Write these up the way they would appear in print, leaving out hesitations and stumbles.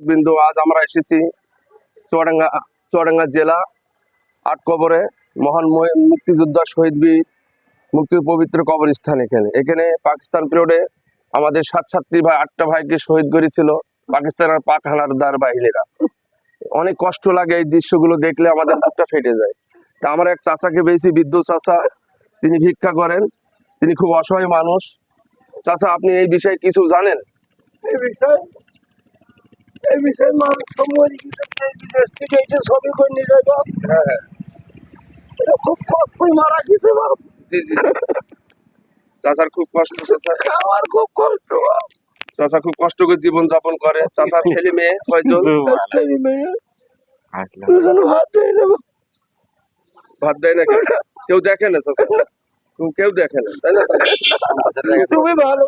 বিন্দু আজ আমরা এসেছি চুয়াডাঙ্গা জেলা আটকবরে মহান মুক্তিযোদ্ধা শহীদ বীর মুক্তির পবিত্র কবরস্থান। এখানে পাকিস্তান পিরিয়ডে আমাদের 7 ভাই 8টা ভাইকে শহীদ করেছিল পাকিস্তানের পাক হানাদার বাহিনীরা। অনেক কষ্ট লাগে এই দৃশ্যগুলো দেখলে, আমাদের বুকটা ফেটে যায়। তা আমার এক চাচাকে পেয়েছি, বৃদ্ধ চাচা, তিনি ভিক্ষা করেন, তিনি খুব অসহায় মানুষ। চাচা, আপনি এই বিষয়ে কিছু জানেন? এই বিষয়ে মানুষ বিদেশ থেকে ছবি করে নিয়ে যাবো। খুব কষ্ট মারা গেছে। জি জি, চাচার খুব কষ্ট। চাচা আমার খুব কষ্ট। চাচা খুব কষ্ট করে জীবন যাপন করে। চাচার ছেলে মেয়ে কয়জন? ভাত দেয় না কেউ দেখে না চাচা, কেউ দেখে না, তাই না? তুমি ভালো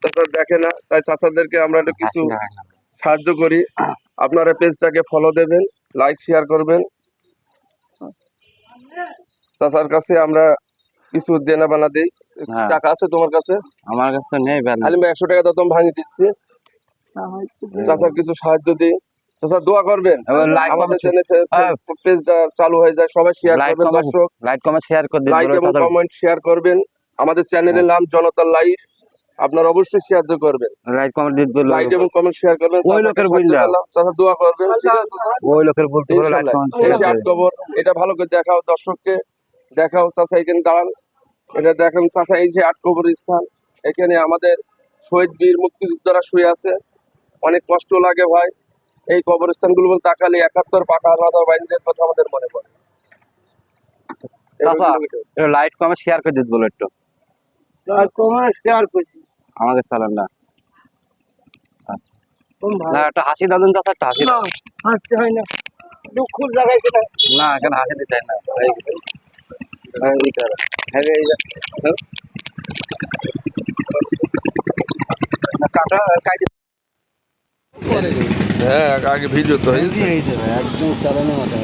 চাচা দেখে না, তাই চাচাদেরকে আমরা একটু কিছু সাহায্য করি। আপনারা পেজটাকে ফলো দেবেন, লাইক শেয়ার করবেন। চাচার কাছে আমরা কিছু দেনা বানা দিই। টাকা আছে তোমার কাছে? আমার কাছে নেই। আমি 100 টাকা দাও, ভাঙি দিচ্ছি। চাচার কিছু সাহায্য দিই। চাচা দোয়া করবেন আমাদের পেজটা চালু হয়ে যায়, সবাই শেয়ার করবেন। দর্শক লাইক কমেন্ট শেয়ার করে দিন, লাইক এবং কমেন্ট শেয়ার করবেন। আমাদের চ্যানেলের নাম জনতার লাইফ, আপনারা অবশ্যই সাহায্য করবেন। লাইক কমেন্ট দিন, লাইক এবং কমেন্ট শেয়ার করবেন। ওই লোকের বললা চাচা দোয়া করবেন, ঠিক আছে? ওই লোকের বলতে বলো লাইক কমেন্ট শেয়ার এই খবর এটা ভালো করে দেখাও, দর্শককে দেখাও। চাচা এখানে দাঁড়ান, এটা দেখেন চাচা, এই যে আটকবর স্থান, এখানে আমাদের শহীদ বীর মুক্তিযোদ্ধারা শুয়ে আছে। অনেক কষ্ট লাগে ভাই, এই কবরস্থানগুলো তাকালে 71 পাকা হানাদার বাহিনীদের কথা আমাদের মনে পড়ে। চাচা লাইক কমেন্ট শেয়ার করে দিন, বলো একটু লাইক কমেন্ট শেয়ার করে দিন আমাকে চালান না। না একটা হাসি দাদুন চাচা, একটা হাসি না, হাসতে হয় না, দুঃখের জায়গায় কেন না, এখানে হাসি দিতে হয় না। হ্যাঁ, আগে ভিডিও তো একদম চালানো মাথা